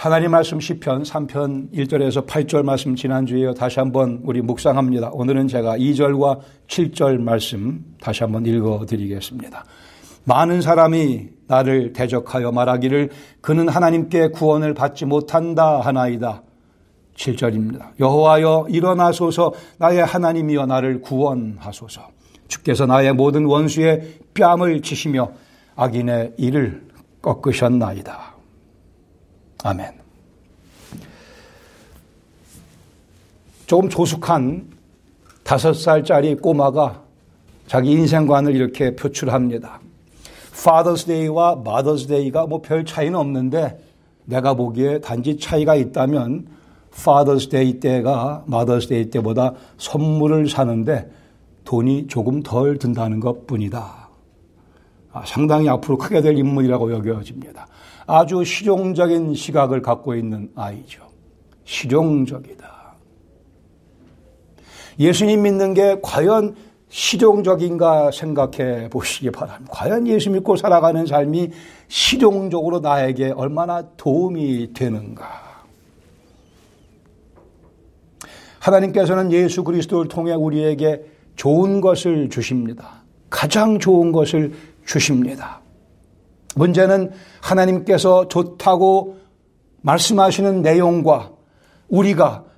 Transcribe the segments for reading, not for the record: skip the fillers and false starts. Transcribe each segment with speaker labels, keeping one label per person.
Speaker 1: 하나님 말씀 시편 3편 1절에서 8절 말씀 지난주에 다시 한번 우리 묵상합니다. 오늘은 제가 2절과 7절 말씀 다시 한번 읽어드리겠습니다. 많은 사람이 나를 대적하여 말하기를 그는 하나님께 구원을 받지 못한다 하나이다. 7절입니다. 여호와여 일어나소서 나의 하나님이여 나를 구원하소서. 주께서 나의 모든 원수의 뺨을 치시며 악인의 이를 꺾으셨나이다. 아멘. 조금 조숙한 5살짜리 꼬마가 자기 인생관을 이렇게 표출합니다. Father's Day와 Mother's Day가 별 차이는 없는데 내가 보기에 단지 차이가 있다면 Father's Day 때가 Mother's Day 때보다 선물을 사는데 돈이 조금 덜 든다는 것뿐이다. 상당히 앞으로 크게 될 인물이라고 여겨집니다. 아주 실용적인 시각을 갖고 있는 아이죠. 실용적이다. 예수님 믿는 게 과연 실용적인가 생각해 보시기 바랍니다. 과연 예수 믿고 살아가는 삶이 실용적으로 나에게 얼마나 도움이 되는가. 하나님께서는 예수 그리스도를 통해 우리에게 좋은 것을 주십니다. 가장 좋은 것을 주십니다. 문제는 하나님께서 좋다고 말씀하시는 내용과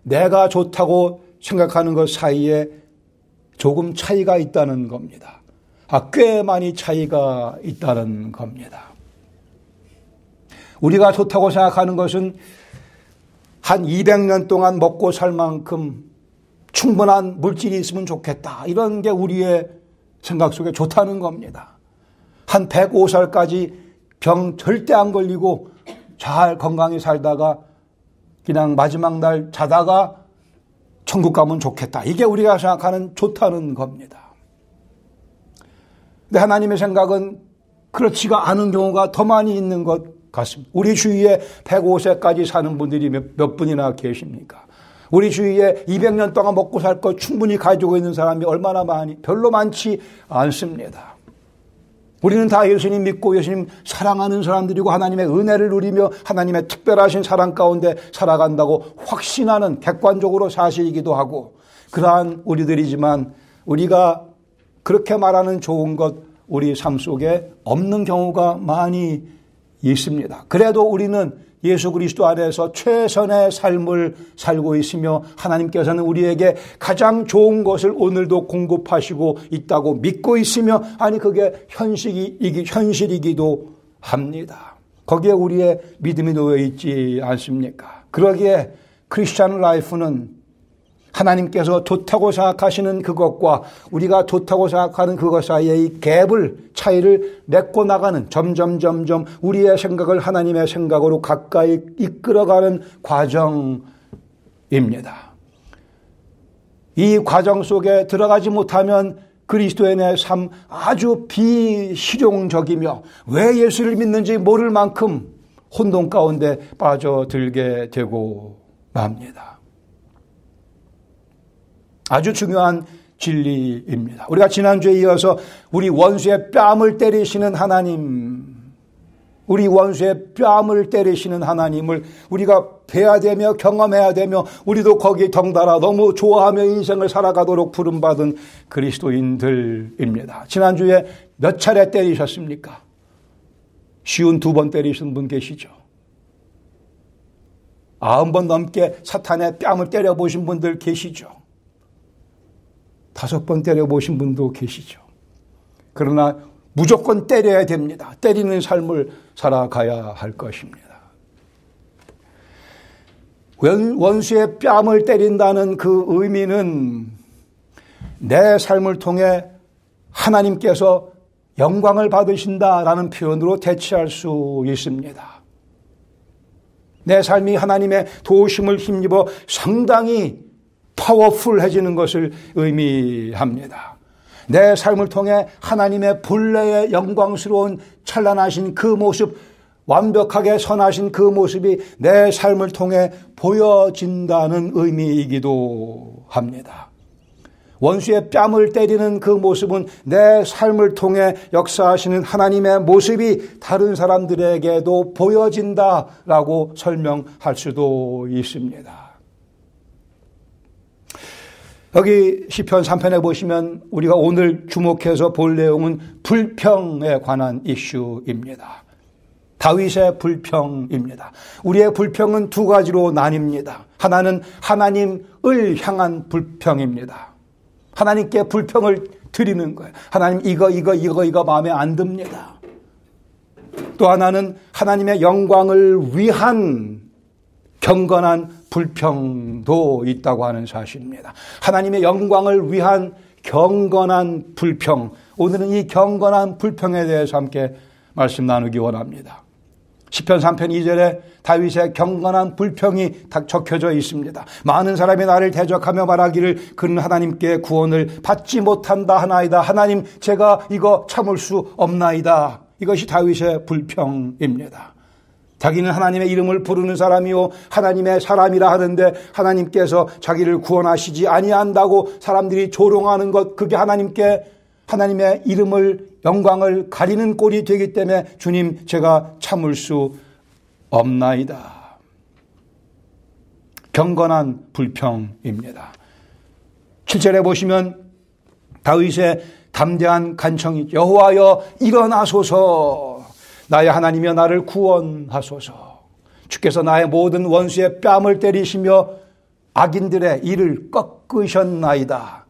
Speaker 1: 내가 좋다고 생각하는 것 사이에 조금 차이가 있다는 겁니다. 꽤 많이 차이가 있다는 겁니다. 우리가 좋다고 생각하는 것은 한 200년 동안 먹고 살 만큼 충분한 물질이 있으면 좋겠다. 이런 게 우리의 생각 속에 좋다는 겁니다. 한 105살까지 병 절대 안 걸리고 잘 건강히 살다가 그냥 마지막 날 자다가 천국 가면 좋겠다. 이게 우리가 생각하는 좋다는 겁니다. 근데 하나님의 생각은 그렇지가 않은 경우가 더 많이 있는 것 같습니다. 우리 주위에 105세까지 사는 분들이 몇 분이나 계십니까? 우리 주위에 200년 동안 먹고 살 것 충분히 가지고 있는 사람이 얼마나 별로 많지 않습니다. 우리는 다 예수님 믿고 예수님 사랑하는 사람들이고 하나님의 은혜를 누리며 하나님의 특별하신 사랑 가운데 살아간다고 확신하는 객관적으로 사실이기도 하고 그러한 우리들이지만 우리가 그렇게 말하는 좋은 것 우리 삶 속에 없는 경우가 많이 있습니다. 그래도 우리는 예수 그리스도 안에서 최선의 삶을 살고 있으며 하나님께서는 우리에게 가장 좋은 것을 오늘도 공급하시고 있다고 믿고 있으며 그게 현실이기도 합니다. 거기에 우리의 믿음이 놓여 있지 않습니까? 그러기에 크리스찬 라이프는 하나님께서 좋다고 생각하시는 그것과 우리가 좋다고 생각하는 그것 사이의 차이를 맺고 나가는 점점 우리의 생각을 하나님의 생각으로 가까이 이끌어가는 과정입니다. 이 과정 속에 들어가지 못하면 그리스도인의 삶 아주 비실용적이며 왜 예수를 믿는지 모를 만큼 혼돈 가운데 빠져들게 되고 맙니다. 아주 중요한 진리입니다. 우리가 지난주에 이어서 우리 원수의 뺨을 때리시는 하나님을 우리가 뵈야 되며 경험해야 되며 우리도 거기에 덩달아 너무 좋아하며 인생을 살아가도록 부름받은 그리스도인들입니다. 지난주에 몇 차례 때리셨습니까? 52번 때리신 분 계시죠? 90번 넘게 사탄의 뺨을 때려보신 분들 계시죠? 5번 때려보신 분도 계시죠. 그러나 무조건 때려야 됩니다. 때리는 삶을 살아가야 할 것입니다. 원수의 뺨을 때린다는 그 의미는 내 삶을 통해 하나님께서 영광을 받으신다라는 표현으로 대체할 수 있습니다. 내 삶이 하나님의 도우심을 힘입어 상당히 파워풀해지는 것을 의미합니다. 내 삶을 통해 하나님의 본래의 영광스러운 찬란하신 그 모습, 완벽하게 선하신 그 모습이 내 삶을 통해 보여진다는 의미이기도 합니다. 원수의 뺨을 때리는 그 모습은 내 삶을 통해 역사하시는 하나님의 모습이 다른 사람들에게도 보여진다라고 설명할 수도 있습니다. 여기 시편 3편에 보시면 우리가 오늘 주목해서 볼 내용은 불평에 관한 이슈입니다. 다윗의 불평입니다. 우리의 불평은 두 가지로 나뉩니다. 하나는 하나님을 향한 불평입니다. 하나님께 불평을 드리는 거예요. 하나님 이거 마음에 안 듭니다. 또 하나는 하나님의 영광을 위한 경건한 불평도 있다고 하는 사실입니다. 하나님의 영광을 위한 경건한 불평. 오늘은 이 경건한 불평에 대해서 함께 말씀 나누기 원합니다. 시편 3편 2절에 다윗의 경건한 불평이 적혀져 있습니다. 많은 사람이 나를 대적하며 말하기를 그는 하나님께 구원을 받지 못한다 하나이다. 하나님 제가 이거 참을 수 없나이다. 이것이 다윗의 불평입니다. 자기는 하나님의 이름을 부르는 사람이요 하나님의 사람이라 하는데 하나님께서 자기를 구원하시지 아니한다고 사람들이 조롱하는 것, 그게 하나님의 이름을 영광을 가리는 꼴이 되기 때문에 주님 제가 참을 수 없나이다. 경건한 불평입니다. 7절에 보시면 다윗의 담대한 간청이 여호와여 일어나소서, 나의 하나님이여 나를 구원하소서. 주께서 나의 모든 원수의 뺨을 때리시며 악인들의 이를 꺾으셨나이다.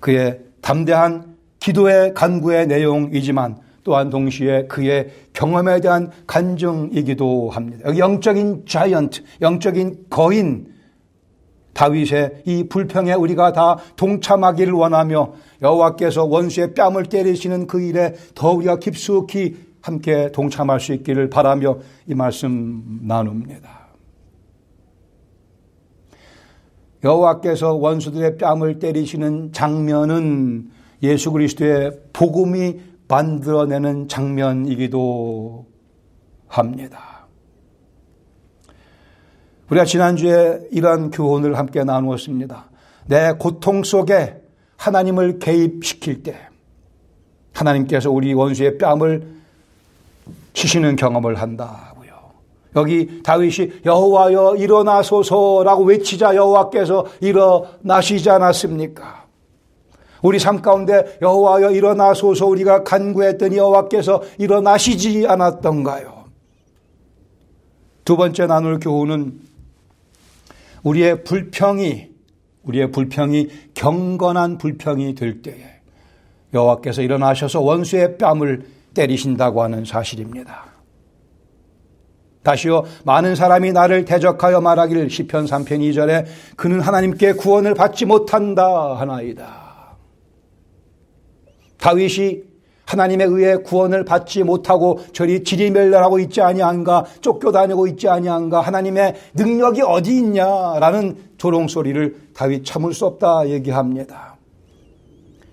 Speaker 1: 그의 담대한 기도의 간구의 내용이지만 또한 동시에 그의 경험에 대한 간증이기도 합니다. 여기 영적인 자이언트, 영적인 거인 다윗의 이 불평에 우리가 다 동참하기를 원하며 여호와께서 원수의 뺨을 때리시는 그 일에 더 우리가 깊숙이 함께 동참할 수 있기를 바라며 이 말씀 나눕니다. 여호와께서 원수들의 뺨을 때리시는 장면은 예수 그리스도의 복음이 만들어내는 장면이기도 합니다. 우리가 지난주에 이러한 교훈을 함께 나누었습니다. 내 고통 속에 하나님을 개입시킬 때 하나님께서 우리 원수의 뺨을 치시는 경험을 한다고요. 여기 다윗이 여호와여 일어나소서라고 외치자 여호와께서 일어나시지 않았습니까? 우리 삶 가운데 여호와여 일어나소서 우리가 간구했더니 여호와께서 일어나시지 않았던가요? 두 번째 나눌 교훈은 우리의 불평이 경건한 불평이 될 때에 여호와께서 일어나셔서 원수의 뺨을 때리신다고 하는 사실입니다. 다시요, 많은 사람이 나를 대적하여 말하기를 시편 3편 2절에 그는 하나님께 구원을 받지 못한다 하나이다. 다윗이 하나님에 의해 구원을 받지 못하고 저리 지리멸렬하고 있지 아니한가, 쫓겨다니고 있지 아니한가, 하나님의 능력이 어디 있냐라는 조롱소리를 다윗 참을 수 없다 얘기합니다.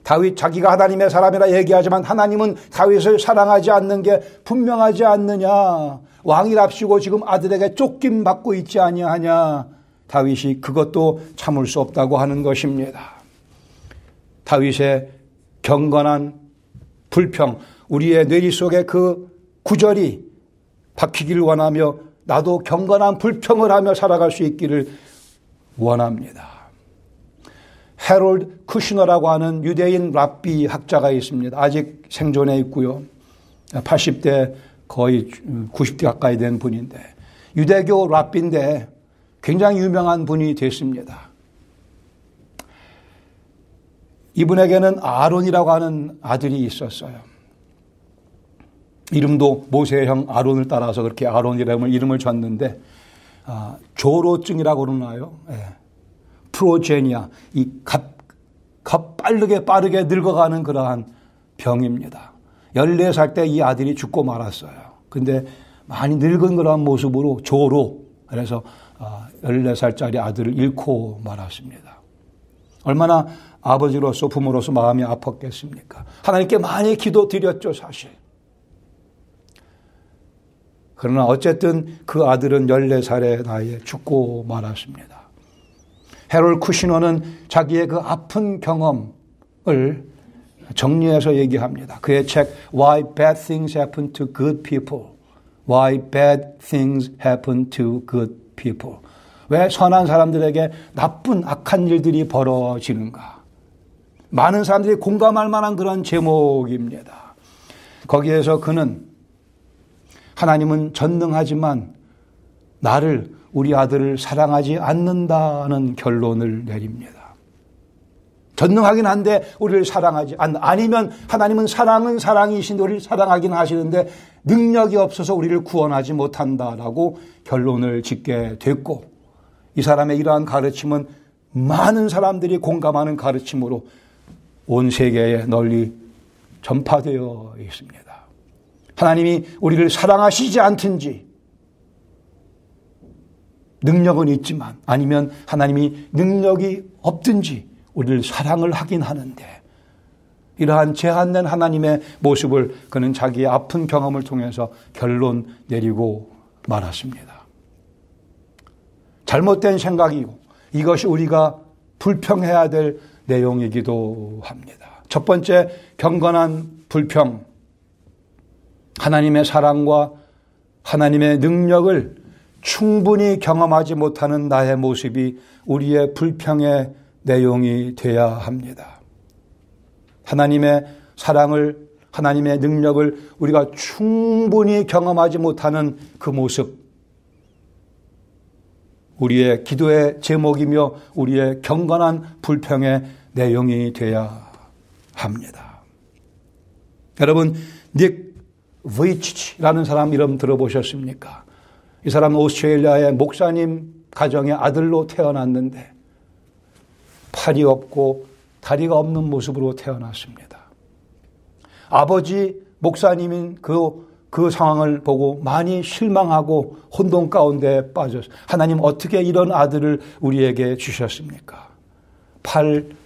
Speaker 1: 다윗 자기가 하나님의 사람이라 얘기하지만 하나님은 다윗을 사랑하지 않는 게 분명하지 않느냐, 왕이랍시고 지금 아들에게 쫓김받고 있지 아니하냐, 다윗이 그것도 참을 수 없다고 하는 것입니다. 다윗의 경건한 불평, 우리의 뇌리 속에 그 구절이 박히기를 원하며 나도 경건한 불평을 하며 살아갈 수 있기를 원합니다. 헤롤드 쿠시너라고 하는 유대인 랍비 학자가 있습니다. 아직 생존해 있고요. 80대 거의 90대 가까이 된 분인데 유대교 랍비인데 굉장히 유명한 분이 됐습니다. 이분에게는 아론이라고 하는 아들이 있었어요. 이름도 모세의 형 아론을 따라서 그렇게 아론이라는 이름을 줬는데 조로증이라고 그러나요? 예. 프로제니아, 빠르게 늙어가는 그러한 병입니다. 14살 때 이 아들이 죽고 말았어요. 근데 많이 늙은 그러한 모습으로 조로, 그래서 14살짜리 아들을 잃고 말았습니다. 얼마나 아버지로서 부모로서 마음이 아팠겠습니까? 하나님께 많이 기도드렸죠, 사실. 그러나 어쨌든 그 아들은 14살의 나이에 죽고 말았습니다. 해롤 쿠시너는 자기의 그 아픈 경험을 정리해서 얘기합니다. 그의 책 Why Bad Things Happen to Good People. Why Bad Things Happen to Good People. 왜 선한 사람들에게 나쁜 악한 일들이 벌어지는가. 많은 사람들이 공감할 만한 그런 제목입니다. 거기에서 그는 하나님은 전능하지만 나를, 우리 아들을 사랑하지 않는다는 결론을 내립니다. 전능하긴 한데 우리를 사랑하지 아니면 하나님은 사랑은 사랑이신데 우리를 사랑하긴 하시는데 능력이 없어서 우리를 구원하지 못한다라고 결론을 짓게 됐고, 이 사람의 이러한 가르침은 많은 사람들이 공감하는 가르침으로 온 세계에 널리 전파되어 있습니다. 하나님이 우리를 사랑하시지 않든지 능력은 있지만, 아니면 하나님이 능력이 없든지 우리를 사랑을 하긴 하는데, 이러한 제한된 하나님의 모습을 그는 자기의 아픈 경험을 통해서 결론 내리고 말았습니다. 잘못된 생각이고 이것이 우리가 불평해야 될 내용이기도 합니다. 첫 번째, 경건한 불평. 하나님의 사랑과 하나님의 능력을 충분히 경험하지 못하는 나의 모습이 우리의 불평의 내용이 되어야 합니다. 하나님의 사랑을, 하나님의 능력을 우리가 충분히 경험하지 못하는 그 모습, 우리의 기도의 제목이며 우리의 경건한 불평의 내용이 되어야 합니다. 여러분, 닉 브이치치라는 사람 이름 들어보셨습니까? 이 사람은 오스트레일리아의 목사님 가정의 아들로 태어났는데 팔이 없고 다리가 없는 모습으로 태어났습니다. 아버지 목사님인 그 상황을 보고 많이 실망하고 혼돈 가운데 빠졌어요. 하나님, 어떻게 이런 아들을 우리에게 주셨습니까?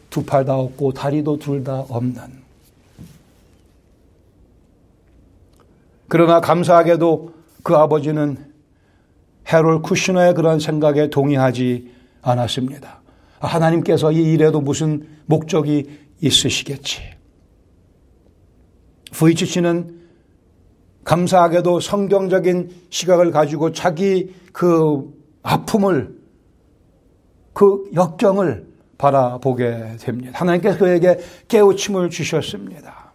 Speaker 1: 두 팔 다 없고 다리도 둘 다 없는. 그러나 감사하게도 그 아버지는 해롤 쿠시너의 그런 생각에 동의하지 않았습니다. 하나님께서 이 일에도 무슨 목적이 있으시겠지. 브이치치는 감사하게도 성경적인 시각을 가지고 자기 그 아픔을, 그 역경을 바라보게 됩니다. 하나님께서 그에게 깨우침을 주셨습니다.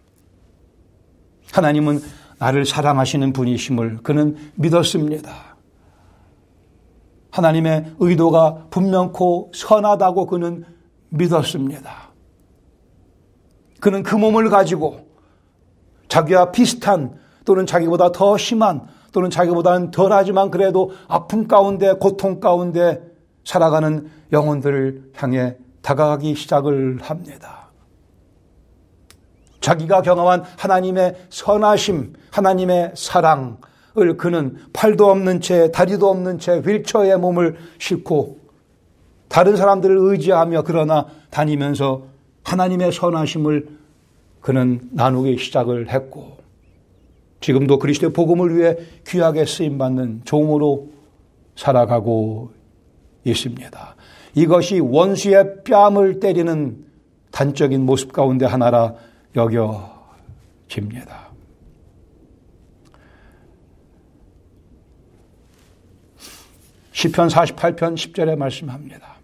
Speaker 1: 하나님은 나를 사랑하시는 분이심을 그는 믿었습니다. 하나님의 의도가 분명코 선하다고 그는 믿었습니다. 그는 그 몸을 가지고 자기와 비슷한, 또는 자기보다 더 심한, 또는 자기보다는 덜하지만 그래도 아픔 가운데, 고통 가운데 살아가는 영혼들을 향해 다가가기 시작을 합니다. 자기가 경험한 하나님의 선하심, 하나님의 사랑을 그는 팔도 없는 채, 다리도 없는 채 휠체어에 몸을 싣고 다른 사람들을 의지하며 그러나 다니면서 하나님의 선하심을 그는 나누기 시작을 했고, 지금도 그리스도의 복음을 위해 귀하게 쓰임받는 종으로 살아가고 있습니다. 이것이 원수의 뺨을 때리는 단적인 모습 가운데 하나라 여겨집니다. 시편 48편 10절에 말씀합니다.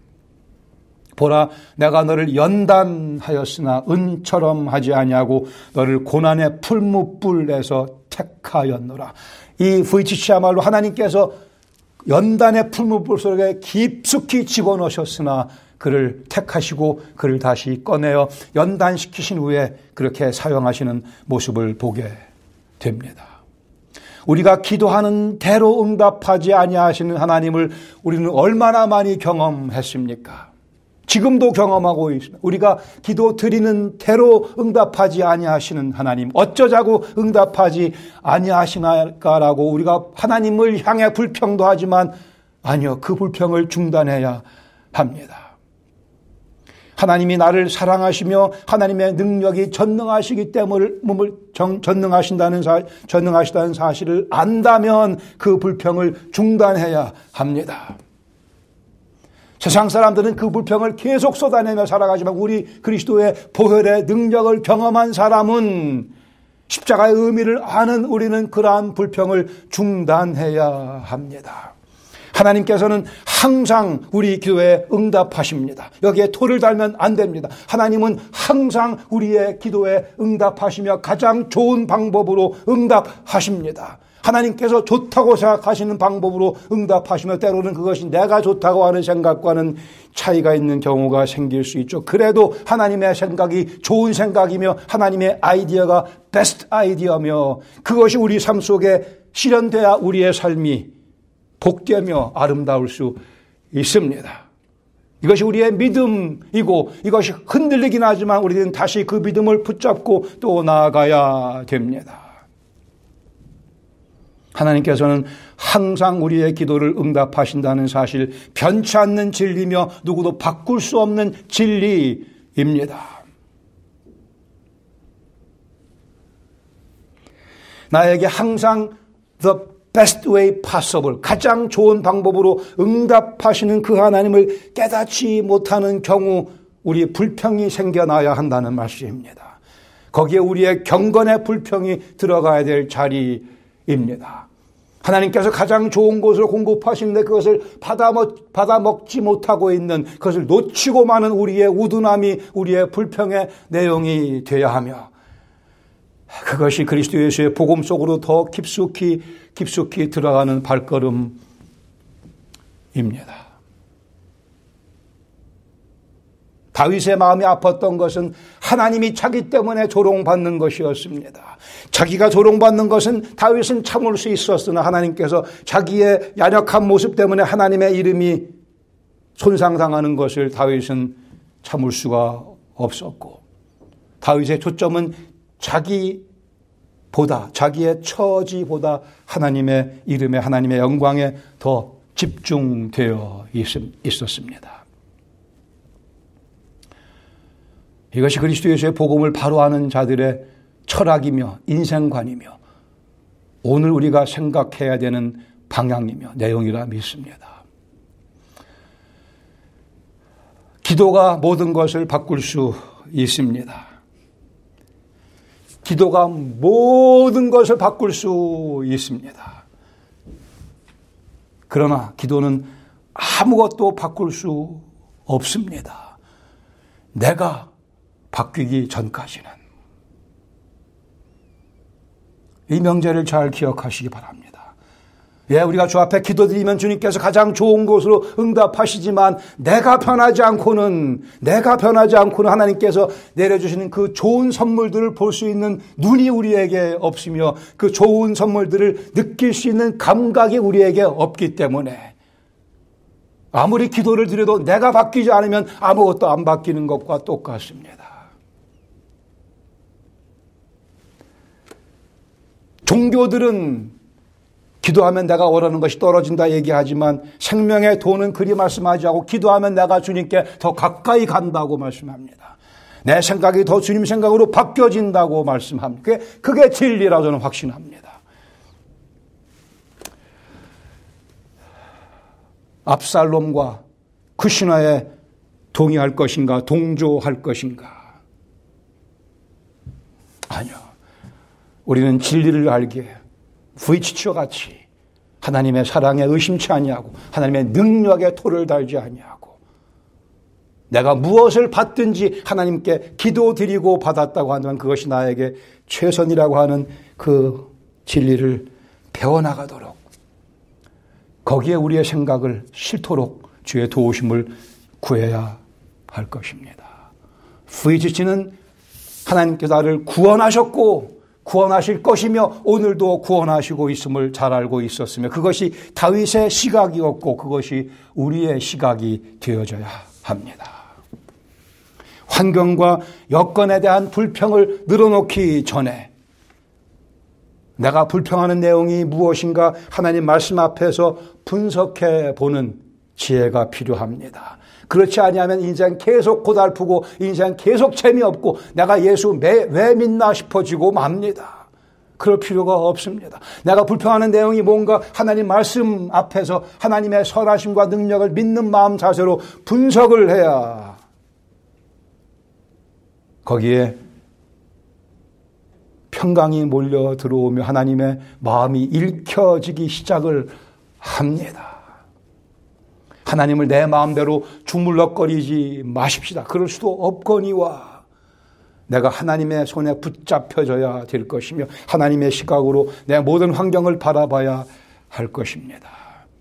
Speaker 1: 보라, 내가 너를 연단하였으나 은처럼 하지 아니하고 너를 고난의 풀무불에서 택하였노라. 이 브이치치야말로 하나님께서 연단의 풀무불 속에 깊숙이 집어넣으셨으나 그를 택하시고 그를 다시 꺼내어 연단시키신 후에 그렇게 사용하시는 모습을 보게 됩니다. 우리가 기도하는 대로 응답하지 아니하시는 하나님을 우리는 얼마나 많이 경험했습니까? 지금도 경험하고 있습니다. 우리가 기도 드리는 대로 응답하지 아니하시는 하나님, 어쩌자고 응답하지 아니하시나라고 우리가 하나님을 향해 불평도 하지만 아니요, 그 불평을 중단해야 합니다. 하나님이 나를 사랑하시며 하나님의 능력이 전능하시기 때문에 전능하시다는 사실을 안다면 그 불평을 중단해야 합니다. 세상 사람들은 그 불평을 계속 쏟아내며 살아가지만 우리 그리스도의 보혈의 능력을 경험한 사람은 십자가의 의미를 아는 우리는 그러한 불평을 중단해야 합니다. 하나님께서는 항상 우리 기도에 응답하십니다. 여기에 토를 달면 안 됩니다. 하나님은 항상 우리의 기도에 응답하시며 가장 좋은 방법으로 응답하십니다. 하나님께서 좋다고 생각하시는 방법으로 응답하시며 때로는 그것이 내가 좋다고 하는 생각과는 차이가 있는 경우가 생길 수 있죠. 그래도 하나님의 생각이 좋은 생각이며 하나님의 아이디어가 베스트 아이디어며 그것이 우리 삶 속에 실현돼야 우리의 삶이 복되며 아름다울 수 있습니다. 이것이 우리의 믿음이고 이것이 흔들리긴 하지만 우리는 다시 그 믿음을 붙잡고 또 나아가야 됩니다. 하나님께서는 항상 우리의 기도를 응답하신다는 사실, 변치 않는 진리며 누구도 바꿀 수 없는 진리입니다. 나에게 항상 the best way possible, 가장 좋은 방법으로 응답하시는 그 하나님을 깨닫지 못하는 경우 우리 불평이 생겨나야 한다는 말씀입니다. 거기에 우리의 경건의 불평이 들어가야 될 자리입니다. 하나님께서 가장 좋은 것을 공급하시는데 그것을 받아 먹지 못하고 있는, 그것을 놓치고 마는 우리의 우둔함이 우리의 불평의 내용이 되어야 하며, 그것이 그리스도 예수의 복음 속으로 더 깊숙이 들어가는 발걸음입니다. 다윗의 마음이 아팠던 것은 하나님이 자기 때문에 조롱받는 것이었습니다. 자기가 조롱받는 것은 다윗은 참을 수 있었으나 하나님께서 자기의 연약한 모습 때문에 하나님의 이름이 손상당하는 것을 다윗은 참을 수가 없었고, 다윗의 초점은 자기보다, 자기의 처지보다 하나님의 이름에, 하나님의 영광에 더 집중되어 있었습니다. 이것이 그리스도 예수의 복음을 바로 아는 자들의 철학이며 인생관이며 오늘 우리가 생각해야 되는 방향이며 내용이라 믿습니다. 기도가 모든 것을 바꿀 수 있습니다. 기도가 모든 것을 바꿀 수 있습니다. 그러나 기도는 아무것도 바꿀 수 없습니다. 내가 바뀌기 전까지는. 이 명제를 잘 기억하시기 바랍니다. 예, 우리가 주 앞에 기도드리면 주님께서 가장 좋은 것으로 응답하시지만 내가 변하지 않고는 하나님께서 내려주시는 그 좋은 선물들을 볼 수 있는 눈이 우리에게 없으며 그 좋은 선물들을 느낄 수 있는 감각이 우리에게 없기 때문에 아무리 기도를 드려도 내가 바뀌지 않으면 아무것도 안 바뀌는 것과 똑같습니다. 종교들은 기도하면 내가 원하는 것이 떨어진다 얘기하지만 생명의 도는 그리 말씀하지 않고 기도하면 내가 주님께 더 가까이 간다고 말씀합니다. 내 생각이 더 주님 생각으로 바뀌어진다고 말씀합니다. 그게 진리라고 저는 확신합니다. 압살롬과 쿠시나에 동의할 것인가, 동조할 것인가? 아니요. 우리는 진리를 알기에 부이치치와 같이 하나님의 사랑에 의심치 아니하고 하나님의 능력에 토를 달지 아니하고 내가 무엇을 받든지 하나님께 기도드리고 받았다고 한다면 그것이 나에게 최선이라고 하는 그 진리를 배워나가도록 거기에 우리의 생각을 싫도록 주의 도우심을 구해야 할 것입니다. 부이치치는 하나님께서 나를 구원하셨고 구원하실 것이며 오늘도 구원하시고 있음을 잘 알고 있었으며 그것이 다윗의 시각이었고 그것이 우리의 시각이 되어져야 합니다. 환경과 여건에 대한 불평을 늘어놓기 전에 내가 불평하는 내용이 무엇인가 하나님 말씀 앞에서 분석해 보는 지혜가 필요합니다. 그렇지 아니하면 인생 계속 고달프고 인생 계속 재미없고 내가 예수 왜 믿나 싶어지고 맙니다. 그럴 필요가 없습니다. 내가 불평하는 내용이 뭔가 하나님 말씀 앞에서 하나님의 선하심과 능력을 믿는 마음 자세로 분석을 해야 거기에 평강이 몰려 들어오며 하나님의 마음이 읽혀지기 시작을 합니다. 하나님을 내 마음대로 주물럭거리지 마십시다. 그럴 수도 없거니와 내가 하나님의 손에 붙잡혀져야 될 것이며 하나님의 시각으로 내 모든 환경을 바라봐야 할 것입니다.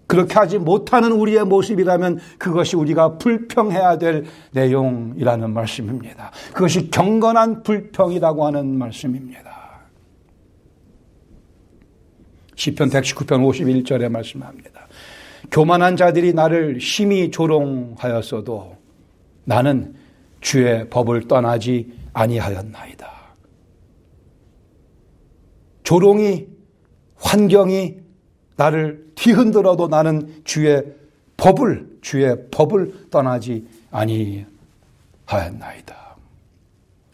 Speaker 1: 그렇게 하지 못하는 우리의 모습이라면 그것이 우리가 불평해야 될 내용이라는 말씀입니다. 그것이 경건한 불평이라고 하는 말씀입니다. 시편 119편 51절에 말씀합니다. 교만한 자들이 나를 심히 조롱하였어도 나는 주의 법을 떠나지 아니하였나이다. 조롱이, 환경이 나를 뒤흔들어도 나는 주의 법을 떠나지 아니하였나이다.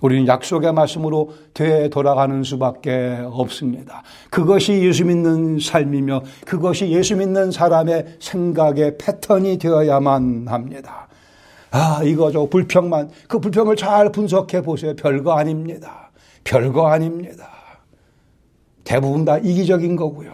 Speaker 1: 우리는 약속의 말씀으로 되돌아가는 수밖에 없습니다. 그것이 예수 믿는 삶이며 그것이 예수 믿는 사람의 생각의 패턴이 되어야만 합니다. 이거죠. 불평만. 그 불평을 잘 분석해 보세요. 별거 아닙니다. 별거 아닙니다. 대부분 다 이기적인 거고요.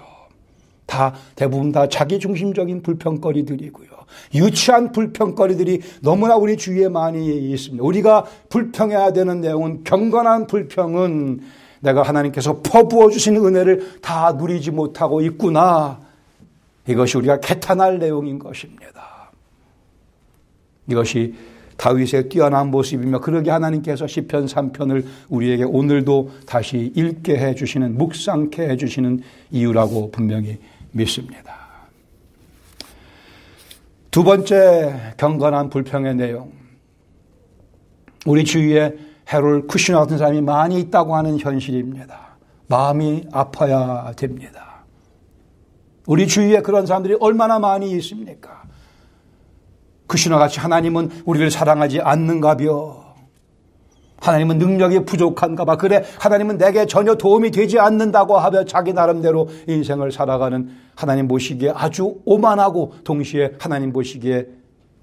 Speaker 1: 대부분 다 자기중심적인 불평거리들이고요. 유치한 불평거리들이 너무나 우리 주위에 많이 있습니다. 우리가 불평해야 되는 내용은 경건한 불평은 내가 하나님께서 퍼부어 주시는 은혜를 다 누리지 못하고 있구나. 이것이 우리가 개탄할 내용인 것입니다. 이것이 다윗의 뛰어난 모습이며 그러게 하나님께서 시편 3편을 우리에게 오늘도 다시 읽게 해주시는, 묵상케 해주시는 이유라고 분명히 믿습니다. 두 번째 경건한 불평의 내용. 우리 주위에 해롤 쿠시너 같은 사람이 많이 있다고 하는 현실입니다. 마음이 아파야 됩니다. 우리 주위에 그런 사람들이 얼마나 많이 있습니까? 쿠시너같이 하나님은 우리를 사랑하지 않는가벼. 하나님은 능력이 부족한가 봐. 그래, 하나님은 내게 전혀 도움이 되지 않는다고 하며 자기 나름대로 인생을 살아가는 하나님 보시기에 아주 오만하고 동시에 하나님 보시기에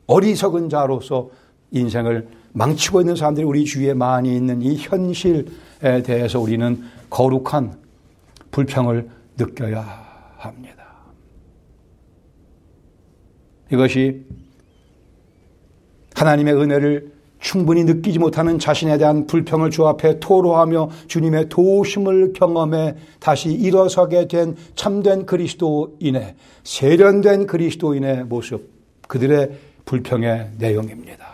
Speaker 1: 어리석은 자로서 인생을 망치고 있는 사람들이 우리 주위에 많이 있는 이 현실에 대해서 우리는 거룩한 불평을 느껴야 합니다. 이것이 하나님의 은혜를 충분히 느끼지 못하는 자신에 대한 불평을 주 앞에 토로하며 주님의 도우심을 경험해 다시 일어서게 된 참된 그리스도인의, 세련된 그리스도인의 모습, 그들의 불평의 내용입니다.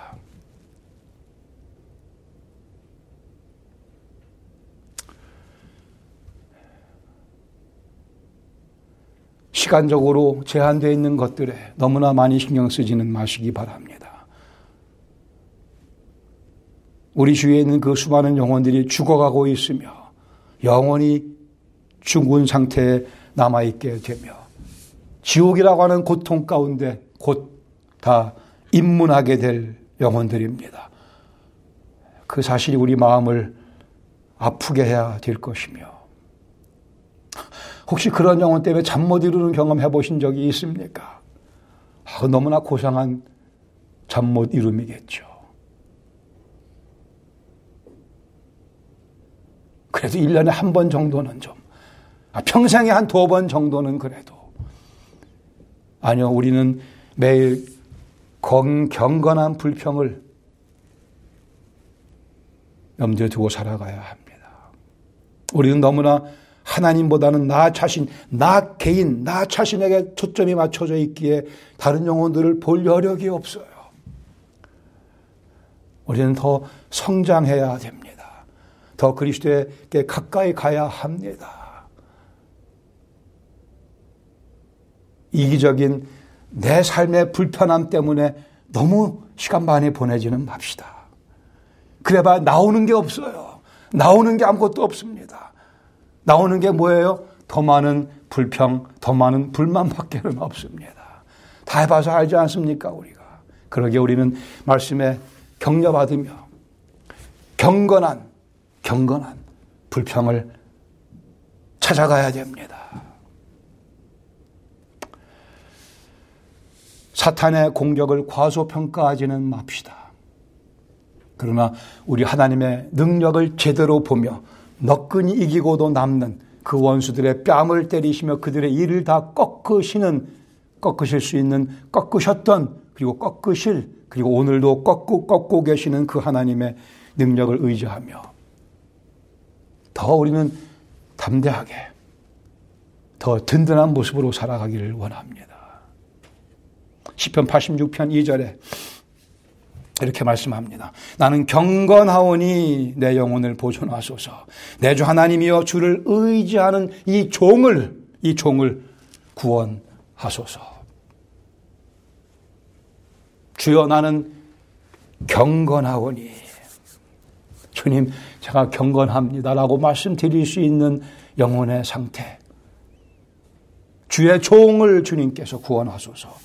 Speaker 1: 시간적으로 제한되어 있는 것들에 너무나 많이 신경 쓰지는 마시기 바랍니다. 우리 주위에 있는 그 수많은 영혼들이 죽어가고 있으며 영원히 죽은 상태에 남아있게 되며 지옥이라고 하는 고통 가운데 곧 다 입문하게 될 영혼들입니다. 그 사실이 우리 마음을 아프게 해야 될 것이며 혹시 그런 영혼 때문에 잠 못 이루는 경험 해보신 적이 있습니까? 너무나 고상한 잠 못 이룸이겠죠. 그래도 1년에 한 번 정도는 좀, 평생에 한 2번 정도는 그래도. 아니요, 우리는 매일 경건한 불평을 염두에 두고 살아가야 합니다. 우리는 너무나 하나님보다는 나 자신, 나 개인, 나 자신에게 초점이 맞춰져 있기에 다른 영혼들을 볼 여력이 없어요. 우리는 더 성장해야 됩니다. 더 그리스도에게 가까이 가야 합니다. 이기적인 내 삶의 불편함 때문에 너무 시간 많이 보내지는 맙시다. 그래봐 나오는 게 없어요. 나오는 게 아무것도 없습니다. 나오는 게 뭐예요? 더 많은 불평, 더 많은 불만밖에는 없습니다. 다 해봐서 알지 않습니까, 우리가? 그러기에 우리는 말씀에 격려받으며 경건한 불평을 찾아가야 됩니다. 사탄의 공격을 과소평가하지는 맙시다. 그러나 우리 하나님의 능력을 제대로 보며 너끈히 이기고도 남는 그 원수들의 뺨을 때리시며 그들의 일을 다 꺾으실 수 있는, 꺾으셨던, 그리고 꺾으실, 그리고 오늘도 꺾고 계시는 그 하나님의 능력을 의지하며 더 우리는 담대하게, 더 든든한 모습으로 살아가기를 원합니다. 시편 86편 2절에 이렇게 말씀합니다. 나는 경건하오니 내 영혼을 보존하소서. 내 주 하나님이여 주를 의지하는 이 종을 구원하소서. 주여 나는 경건하오니, 주님 제가 경건합니다라고 말씀드릴 수 있는 영혼의 상태, 주의 종을 주님께서 구원하소서.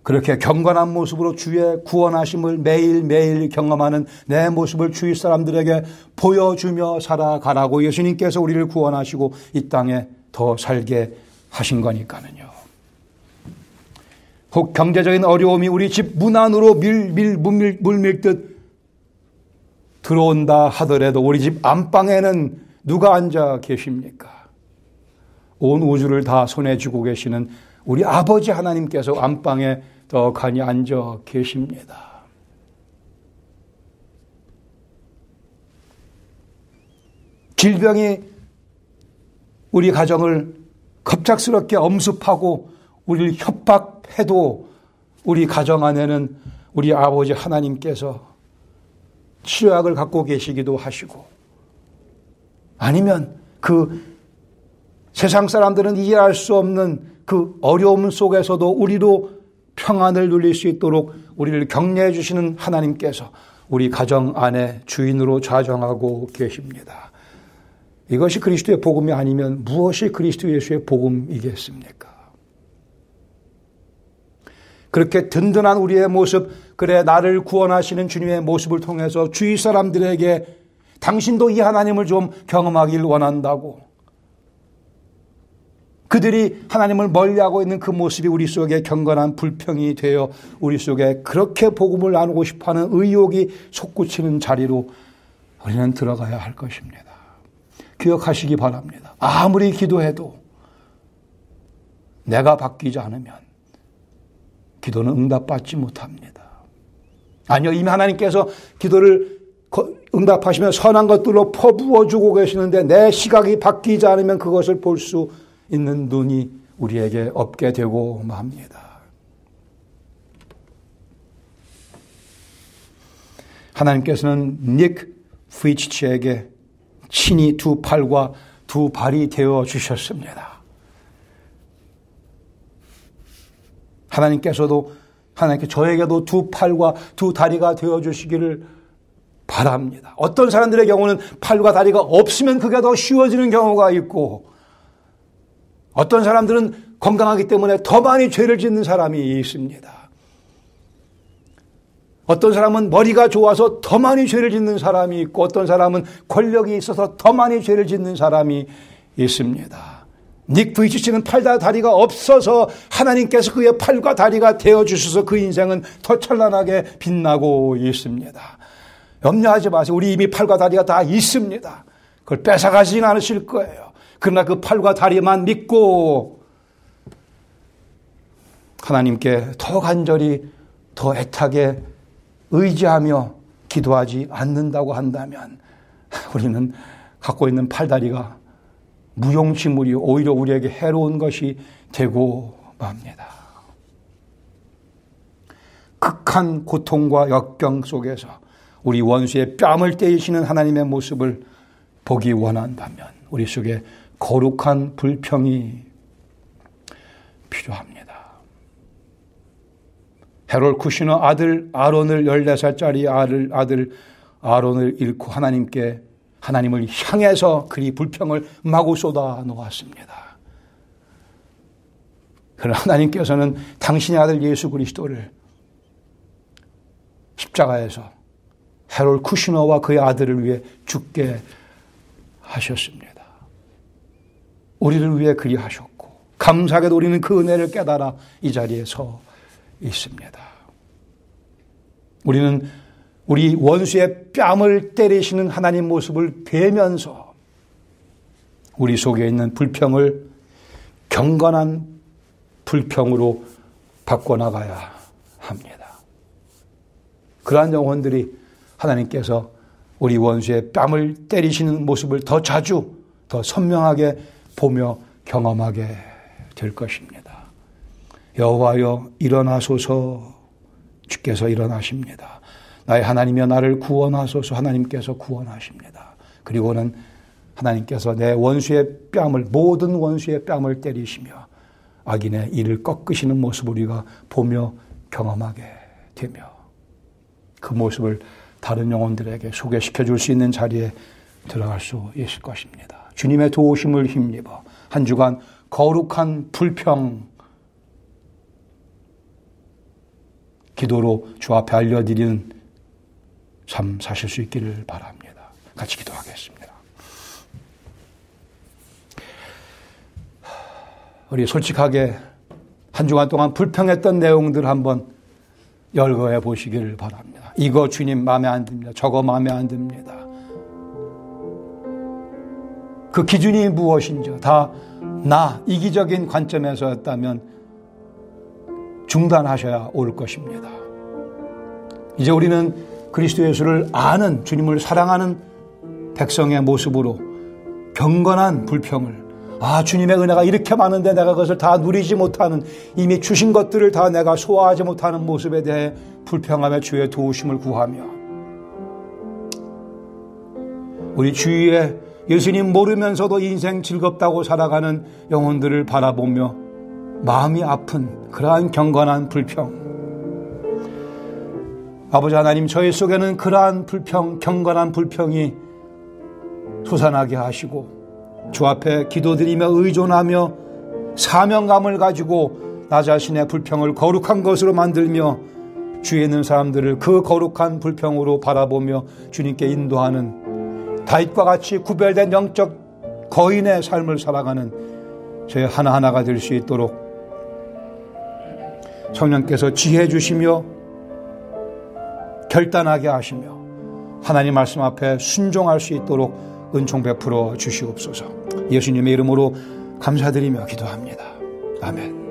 Speaker 1: 그렇게 경건한 모습으로 주의 구원하심을 매일매일 경험하는 내 모습을 주위 사람들에게 보여주며 살아가라고 예수님께서 우리를 구원하시고 이 땅에 더 살게 하신 거니까는요. 혹 경제적인 어려움이 우리 집 문 안으로 물밀듯 들어온다 하더라도 우리 집 안방에는 누가 앉아 계십니까? 온 우주를 다 손에 쥐고 계시는 우리 아버지 하나님께서 안방에 떡하니 앉아 계십니다. 질병이 우리 가정을 급작스럽게 엄습하고 우리를 협박해도 우리 가정 안에는 우리 아버지 하나님께서 치료약을 갖고 계시기도 하시고, 아니면 그 세상 사람들은 이해할 수 없는 그 어려움 속에서도 우리도 평안을 누릴 수 있도록 우리를 격려해 주시는 하나님께서 우리 가정 안에 주인으로 좌정하고 계십니다. 이것이 그리스도의 복음이 아니면 무엇이 그리스도 예수의 복음이겠습니까? 그렇게 든든한 우리의 모습, 그래 나를 구원하시는 주님의 모습을 통해서 주위 사람들에게 당신도 이 하나님을 좀 경험하길 원한다고, 그들이 하나님을 멀리하고 있는 그 모습이 우리 속에 경건한 불평이 되어 우리 속에 그렇게 복음을 나누고 싶어하는 의욕이 솟구치는 자리로 우리는 들어가야 할 것입니다. 기억하시기 바랍니다. 아무리 기도해도 내가 바뀌지 않으면 기도는 응답받지 못합니다. 아니요, 이미 하나님께서 기도를 응답하시면 선한 것들로 퍼부어주고 계시는데 내 시각이 바뀌지 않으면 그것을 볼 수 있는 눈이 우리에게 없게 되고 맙니다. 하나님께서는 닉 후이치치에게 친히 두 팔과 두 발이 되어 주셨습니다. 하나님께 저에게도 두 팔과 두 다리가 되어 주시기를 바랍니다. 어떤 사람들의 경우는 팔과 다리가 없으면 그게 더 쉬워지는 경우가 있고, 어떤 사람들은 건강하기 때문에 더 많이 죄를 짓는 사람이 있습니다. 어떤 사람은 머리가 좋아서 더 많이 죄를 짓는 사람이 있고, 어떤 사람은 권력이 있어서 더 많이 죄를 짓는 사람이 있습니다. 닉 부이치치는 팔과 다리가 없어서 하나님께서 그의 팔과 다리가 되어주셔서 그 인생은 더 찬란하게 빛나고 있습니다. 염려하지 마세요. 우리 이미 팔과 다리가 다 있습니다. 그걸 뺏어가지는 않으실 거예요. 그러나 그 팔과 다리만 믿고 하나님께 더 간절히, 더 애타게 의지하며 기도하지 않는다고 한다면 우리는 갖고 있는 팔다리가 무용지물이 오히려 우리에게 해로운 것이 되고 맙니다. 극한 고통과 역경 속에서 우리 원수의 뺨을 때리시는 하나님의 모습을 보기 원한다면 우리 속에 거룩한 불평이 필요합니다. 헤롯 쿠시너 아들 아론을 14살짜리 아들 아론을 잃고 하나님을 향해서 그리 불평을 마구 쏟아 놓았습니다. 그러나 하나님께서는 당신의 아들 예수 그리스도를 십자가에서 헤롤 쿠시너와 그의 아들을 위해 죽게 하셨습니다. 우리를 위해 그리하셨고 감사하게도 우리는 그 은혜를 깨달아 이 자리에 서 있습니다. 우리는 우리 원수의 뺨을 때리시는 하나님 모습을 뵈면서 우리 속에 있는 불평을 경건한 불평으로 바꿔나가야 합니다. 그러한 영혼들이 하나님께서 우리 원수의 뺨을 때리시는 모습을 더 자주, 더 선명하게 보며 경험하게 될 것입니다. 여호와여 일어나소서. 주께서 일어나십니다. 나의 하나님이여 나를 구원하소서. 하나님께서 구원하십니다. 그리고는 하나님께서 내 원수의 뺨을, 모든 원수의 뺨을 때리시며 악인의 이를 꺾으시는 모습을 우리가 보며 경험하게 되며 그 모습을 다른 영혼들에게 소개시켜 줄 수 있는 자리에 들어갈 수 있을 것입니다. 주님의 도우심을 힘입어 한 주간 거룩한 불평 기도로 주 앞에 알려드리는 삶 사실 수 있기를 바랍니다. 같이 기도하겠습니다. 우리 솔직하게 한 주간 동안 불평했던 내용들 한번 열거해 보시기를 바랍니다. 이거 주님 마음에 안 듭니다. 저거 마음에 안 듭니다. 그 기준이 무엇인지 다 나 이기적인 관점에서였다면 중단하셔야 올 것입니다. 이제 우리는 그리스도 예수를 아는 주님을 사랑하는 백성의 모습으로 경건한 불평을 주님의 은혜가 이렇게 많은데 내가 그것을 다 누리지 못하는 이미 주신 것들을 다 내가 소화하지 못하는 모습에 대해 불평하며 주의 도우심을 구하며 우리 주위에 예수님 모르면서도 인생 즐겁다고 살아가는 영혼들을 바라보며 마음이 아픈 그러한 경건한 불평 아버지 하나님 저희 속에는 그러한 불평 경건한 불평이 솟아나게 하시고 주 앞에 기도드리며 의존하며 사명감을 가지고 나 자신의 불평을 거룩한 것으로 만들며 주위에 있는 사람들을 그 거룩한 불평으로 바라보며 주님께 인도하는 다윗과 같이 구별된 영적 거인의 삶을 살아가는 저희 하나하나가 될 수 있도록 성령께서 지혜 주시며 결단하게 하시며 하나님 말씀 앞에 순종할 수 있도록 은총 베풀어 주시옵소서. 예수님의 이름으로 감사드리며 기도합니다. 아멘.